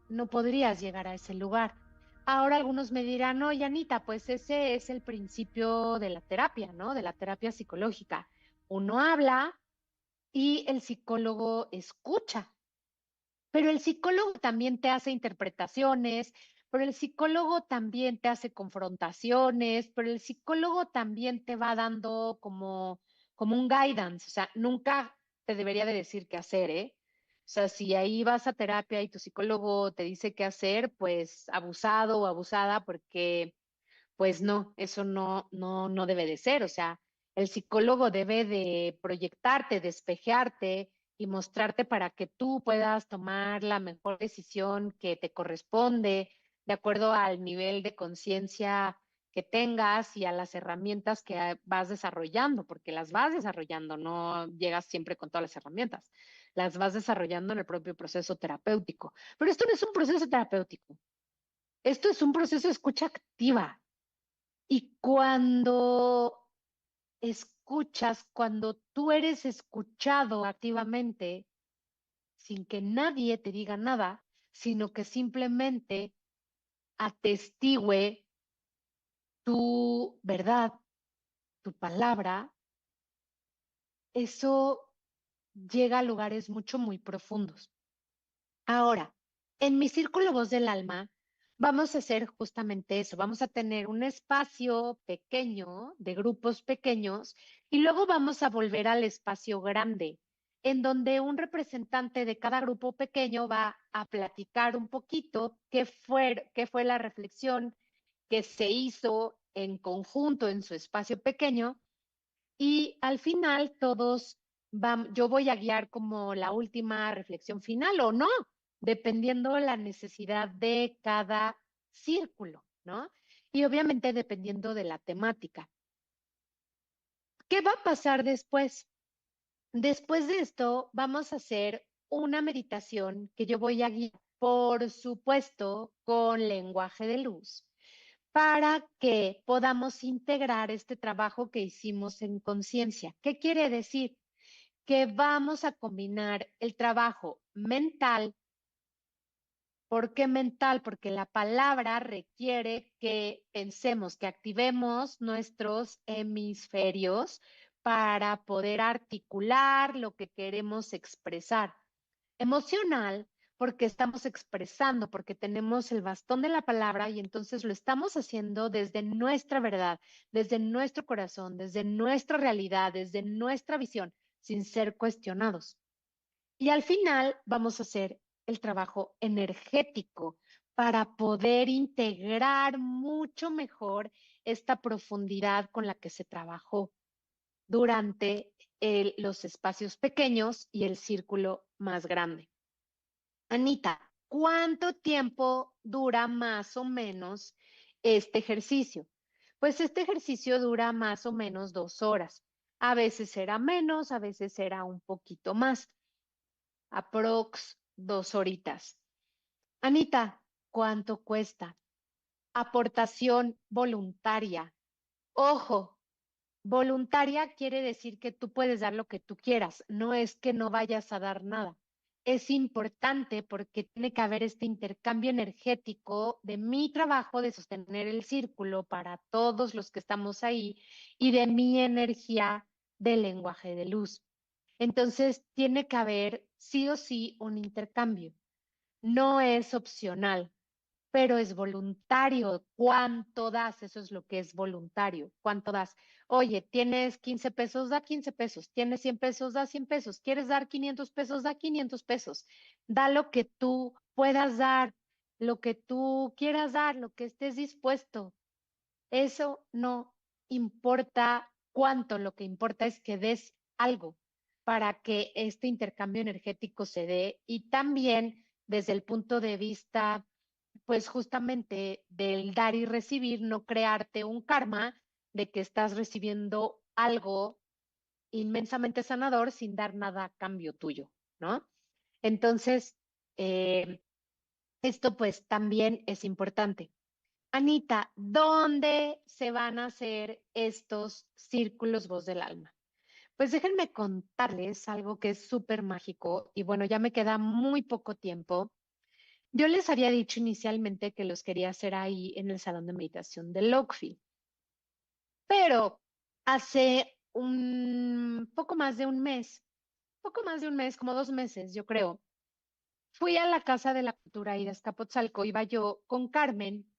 no podrías llegar a ese lugar. Ahora algunos me dirán, no, Anita, pues ese es el principio de la terapia, ¿no? De la terapia psicológica. Uno habla y el psicólogo escucha, pero el psicólogo también te hace interpretaciones, pero el psicólogo también te hace confrontaciones, pero el psicólogo también te va dando como un guidance, o sea, nunca te debería de decir qué hacer, ¿eh? O sea, si ahí vas a terapia y tu psicólogo te dice qué hacer, pues abusado o abusada, porque pues no, eso no debe de ser. O sea, el psicólogo debe de proyectarte, despejearte y mostrarte para que tú puedas tomar la mejor decisión que te corresponde de acuerdo al nivel de conciencia que tengas y a las herramientas que vas desarrollando, porque las vas desarrollando, no llegas siempre con todas las herramientas, las vas desarrollando en el propio proceso terapéutico. Pero esto no es un proceso terapéutico, esto es un proceso de escucha activa. Y cuando escuchas, cuando tú eres escuchado activamente, sin que nadie te diga nada, sino que simplemente atestigüe tu verdad, tu palabra, eso llega a lugares muy profundos. Ahora, en mi círculo Voz del Alma, vamos a hacer justamente eso. Vamos a tener un espacio pequeño, de grupos pequeños, y luego vamos a volver al espacio grande, en donde un representante de cada grupo pequeño va a platicar un poquito qué fue la reflexión que se hizo en conjunto en su espacio pequeño, y al final todos yo voy a guiar como la última reflexión final o no, dependiendo la necesidad de cada círculo, ¿no? Y obviamente dependiendo de la temática. ¿Qué va a pasar después? Después de esto, vamos a hacer una meditación que yo voy a guiar, por supuesto, con lenguaje de luz, para que podamos integrar este trabajo que hicimos en conciencia. ¿Qué quiere decir? Que vamos a combinar el trabajo mental ¿Por qué mental? Porque la palabra requiere que pensemos, que activemos nuestros hemisferios para poder articular lo que queremos expresar. Emocional, porque estamos expresando, porque tenemos el bastón de la palabra y entonces lo estamos haciendo desde nuestra verdad, desde nuestro corazón, desde nuestra realidad, desde nuestra visión, sin ser cuestionados. Y al final vamos a hacer el trabajo energético para poder integrar mucho mejor esta profundidad con la que se trabajó durante los espacios pequeños y el círculo más grande. Anita, ¿cuánto tiempo dura más o menos este ejercicio? Pues este ejercicio dura más o menos 2 horas. A veces será menos, a veces será un poquito más. Aprox 2 horitas. Anita, ¿cuánto cuesta? Aportación voluntaria. Ojo, voluntaria quiere decir que tú puedes dar lo que tú quieras, no es que no vayas a dar nada. Es importante porque tiene que haber este intercambio energético de mi trabajo de sostener el círculo para todos los que estamos ahí y de mi energía del lenguaje de luz. Entonces, tiene que haber sí o sí un intercambio. No es opcional, pero es voluntario. ¿Cuánto das? Eso es lo que es voluntario. ¿Cuánto das? Oye, tienes 15 pesos, da 15 pesos. Tienes 100 pesos, da 100 pesos. ¿Quieres dar 500 pesos? Da 500 pesos. Da lo que tú puedas dar, lo que tú quieras dar, lo que estés dispuesto. Eso no importa cuánto, lo que importa es que des algo para que este intercambio energético se dé y también desde el punto de vista, pues justamente del dar y recibir, no crearte un karma de que estás recibiendo algo inmensamente sanador sin dar nada a cambio tuyo, ¿no? Entonces, esto pues también es importante. Anita, ¿dónde se van a hacer estos círculos voz del alma? Pues déjenme contarles algo que es súper mágico y bueno, ya me queda muy poco tiempo. Yo les había dicho inicialmente que los quería hacer ahí en el salón de meditación de Lockfield, pero hace un poco más de un mes, como 2 meses, yo creo, fui a la Casa de la Cultura y de Azcapotzalco, iba yo con Carmen,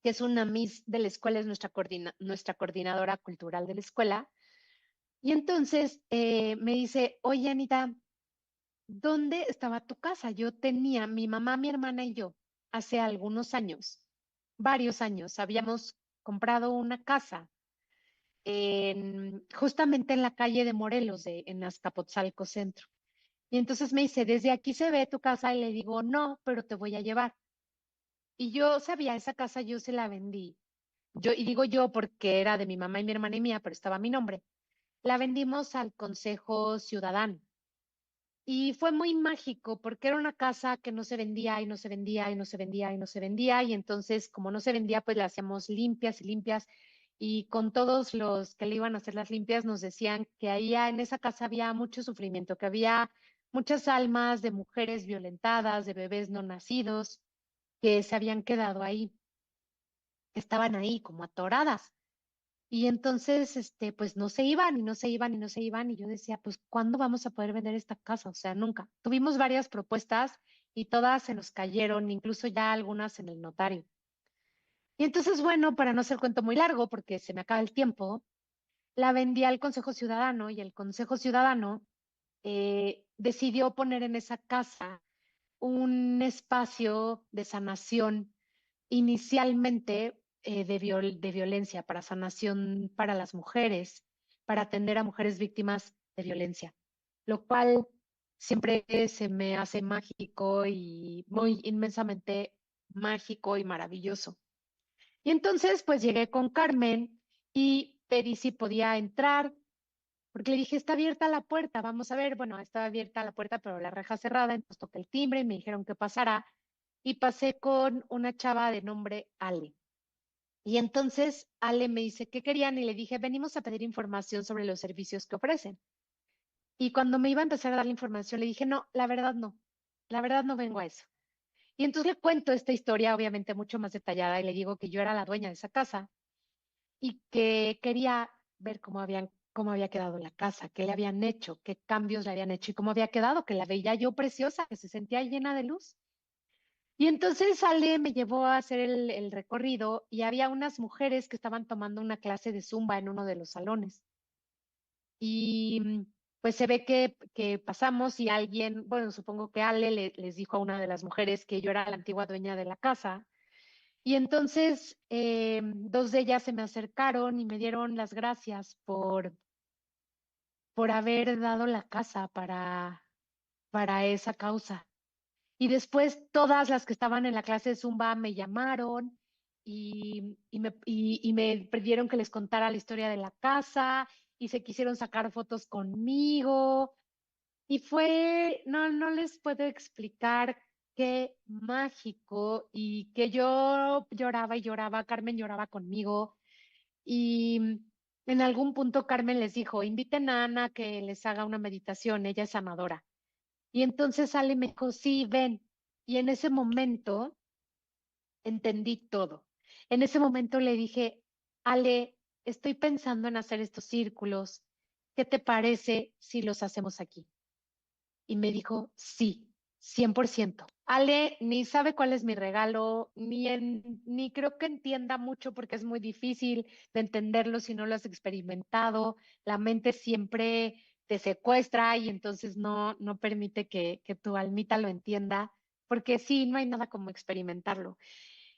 que es una Miss de la escuela, es nuestra coordinadora cultural de la escuela. Y entonces me dice, oye, Anita, ¿dónde estaba tu casa? Yo tenía, mi mamá, mi hermana y yo, hace algunos años, varios años, habíamos comprado una casa justamente en la calle de Morelos, en Azcapotzalco Centro. Y entonces me dice, desde aquí se ve tu casa y le digo, no, pero te voy a llevar. Y yo sabía, esa casa yo se la vendí. Y digo yo porque era de mi mamá y mi hermana y mía, pero estaba mi nombre. La vendimos al Consejo Ciudadano. Y fue muy mágico porque era una casa que no se vendía y no se vendía y no se vendía y no se vendía. Y entonces, como no se vendía, pues la hacíamos limpias y limpias. Y con todos los que le iban a hacer las limpias nos decían que ahí en esa casa había mucho sufrimiento, que había muchas almas de mujeres violentadas, de bebés no nacidos, que se habían quedado ahí, que estaban ahí como atoradas. Y entonces, pues no se iban y no se iban y no se iban. Y yo decía, pues, ¿cuándo vamos a poder vender esta casa? O sea, nunca. Tuvimos varias propuestas y todas se nos cayeron, incluso ya algunas en el notario. Y entonces, bueno, para no hacer cuento muy largo, porque se me acaba el tiempo, la vendí al Consejo Ciudadano y el Consejo Ciudadano decidió poner en esa casa un espacio de sanación inicialmente de violencia, para sanación para las mujeres, para atender a mujeres víctimas de violencia, lo cual siempre se me hace mágico y muy inmensamente mágico y maravilloso. Y entonces pues llegué con Carmen y pedí si podía entrar, porque le dije, está abierta la puerta, vamos a ver. Bueno, estaba abierta la puerta, pero la reja cerrada, entonces toqué el timbre y me dijeron que pasara y pasé con una chava de nombre Ale. Y entonces Ale me dice, ¿qué querían? Y le dije, venimos a pedir información sobre los servicios que ofrecen. Y cuando me iba a empezar a dar la información, le dije, no, la verdad no. la verdad no vengo a eso. Y entonces le cuento esta historia, obviamente mucho más detallada, y le digo que yo era la dueña de esa casa y que quería ver cómo había quedado la casa, qué le habían hecho, qué cambios le habían hecho y cómo había quedado, que la veía yo preciosa, que se sentía llena de luz. Y entonces Ale me llevó a hacer el recorrido y había unas mujeres que estaban tomando una clase de Zumba en uno de los salones. Y pues se ve que pasamos y alguien, bueno, supongo que Ale les dijo a una de las mujeres que yo era la antigua dueña de la casa. Y entonces dos de ellas se me acercaron y me dieron las gracias por haber dado la casa para esa causa. Y después todas las que estaban en la clase de Zumba me llamaron y me pidieron que les contara la historia de la casa y se quisieron sacar fotos conmigo. Y fue, no les puedo explicar qué mágico y que yo lloraba y lloraba, Carmen lloraba conmigo y en algún punto Carmen les dijo, inviten a Ana que les haga una meditación, ella es sanadora. Y entonces Ale me dijo, sí, ven. Y en ese momento entendí todo. En ese momento le dije, Ale, estoy pensando en hacer estos círculos. ¿Qué te parece si los hacemos aquí? Y me dijo, sí, 100%. Ale ni sabe cuál es mi regalo, ni creo que entienda mucho porque es muy difícil de entenderlo si no lo has experimentado. La mente siempre te secuestra y entonces no permite que tu almita lo entienda, porque sí, no hay nada como experimentarlo.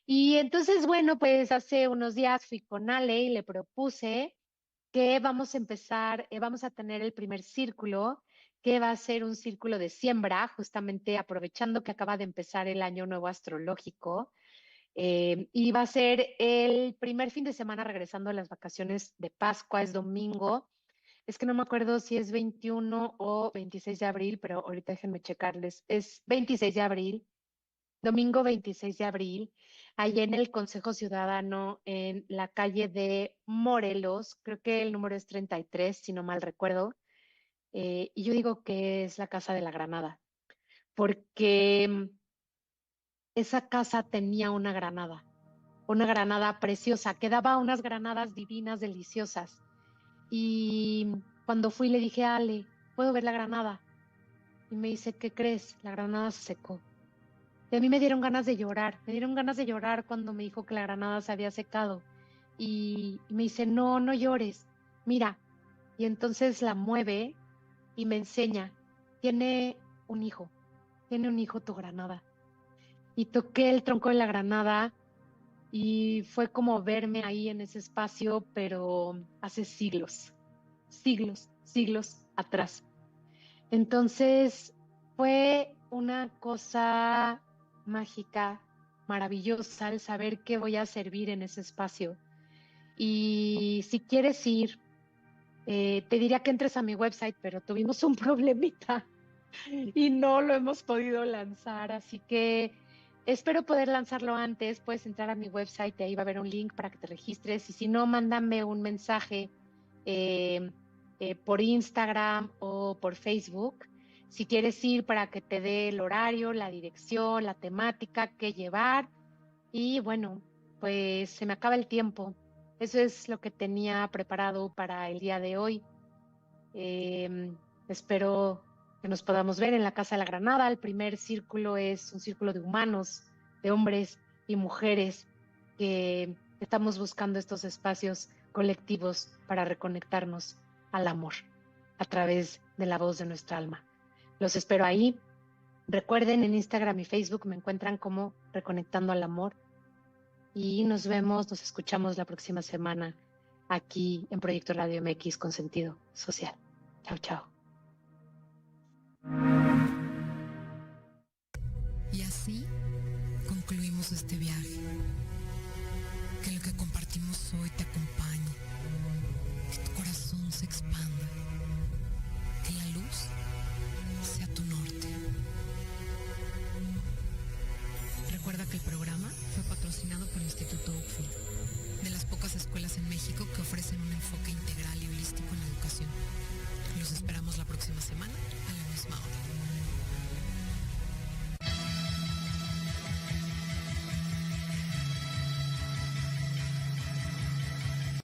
Y entonces, bueno, pues hace unos días fui con Ale y le propuse que vamos a empezar, vamos a tener el primer círculo, que va a ser un círculo de siembra, justamente aprovechando que acaba de empezar el año nuevo astrológico. Y va a ser el primer fin de semana regresando a las vacaciones de Pascua, es domingo. Es que no me acuerdo si es 21 o 26 de abril, pero ahorita déjenme checarles. Es 26 de abril, domingo 26 de abril, allá en el Consejo Ciudadano, en la calle de Morelos, creo que el número es 33, si no mal recuerdo. Y yo digo que es la Casa de la Granada, porque esa casa tenía una granada preciosa, que daba unas granadas divinas, deliciosas. Y cuando fui le dije, Ale, ¿puedo ver la granada? Y me dice, ¿qué crees? La granada se secó. Y a mí me dieron ganas de llorar cuando me dijo que la granada se había secado. Y me dice, no llores, mira. Y entonces la mueve y me enseña, tiene un hijo tu granada. Y toqué el tronco de la granada y fue como verme ahí en ese espacio, pero hace siglos atrás. Entonces fue una cosa mágica, maravillosa, el saber que voy a servir en ese espacio. Y si quieres ir, te diría que entres a mi website, pero tuvimos un problemita y no lo hemos podido lanzar, así que espero poder lanzarlo antes. Puedes entrar a mi website y ahí va a haber un link para que te registres, y si no, mándame un mensaje por Instagram o por Facebook si quieres ir, para que te dé el horario, la dirección, la temática, qué llevar. Y bueno, pues se me acaba el tiempo. Eso es lo que tenía preparado para el día de hoy. Espero que nos podamos ver en la Casa de la Granada. El primer círculo es un círculo de humanos, de hombres y mujeres que estamos buscando estos espacios colectivos para reconectarnos al amor a través de la voz de nuestra alma. Los espero ahí. Recuerden, en Instagram y Facebook me encuentran como Reconectando al Amor. Y nos escuchamos la próxima semana aquí en Proyecto Radio MX con sentido social. Chao, chao. Y así concluimos este viaje. Que lo que compartimos hoy te acompañe, que tu corazón se expanda, que la luz sea tu norte. Recuerda que el programa fue patrocinado por el Instituto UCFI, de las pocas escuelas en México que ofrecen un enfoque integral y holístico en la educación.